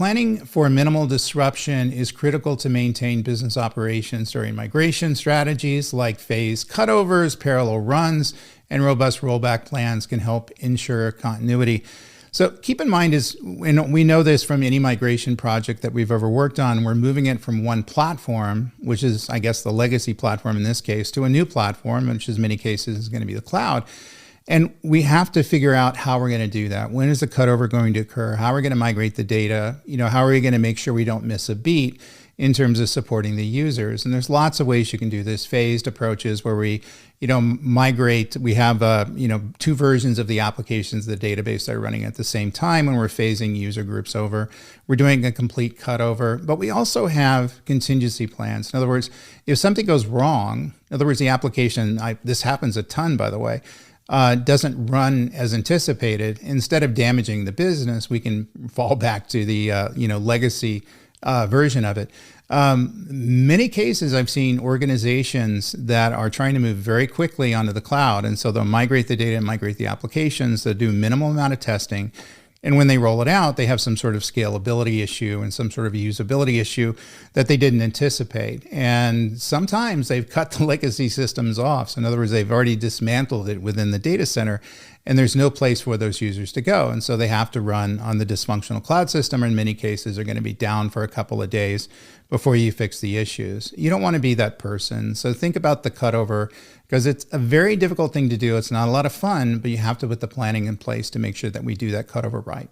planning for minimal disruption is critical to maintain business operations during migration. Strategies like phased cutovers, parallel runs, and robust rollback plans can help ensure continuity. So keep in mind we know this from any migration project that we've ever worked on, we're moving it from one platform, which is, I guess, the legacy platform in this case, to a new platform, which in many cases is going to be the cloud. And we have to figure out how we're going to do that. When is the cutover going to occur? How are we going to migrate the data? How are we going to make sure we don't miss a beat in terms of supporting the users? And there's lots of ways you can do this. Phased approaches where we, migrate. We have, two versions of the applications, the database that are running at the same time when we're phasing user groups over. We're doing a complete cutover, but we also have contingency plans. In other words, if something goes wrong, in other words, the application, this happens a ton, by the way, doesn't run as anticipated, instead of damaging the business, we can fall back to the legacy version of it. Many cases I've seen organizations that are trying to move very quickly onto the cloud, and so they'll migrate the data and migrate the applications. They'll do minimal amount of testing. And when they roll it out, they have some sort of scalability issue and some sort of usability issue that they didn't anticipate. And sometimes they've cut the legacy systems off. So in other words, they've already dismantled it within the data center, and there's no place for those users to go. And so they have to run on the dysfunctional cloud system, or in many cases are going to be down for a couple of days before you fix the issues. You don't want to be that person. So think about the cutover, because it's a very difficult thing to do. It's not a lot of fun, but you have to put the planning in place to make sure that we do that cutover right.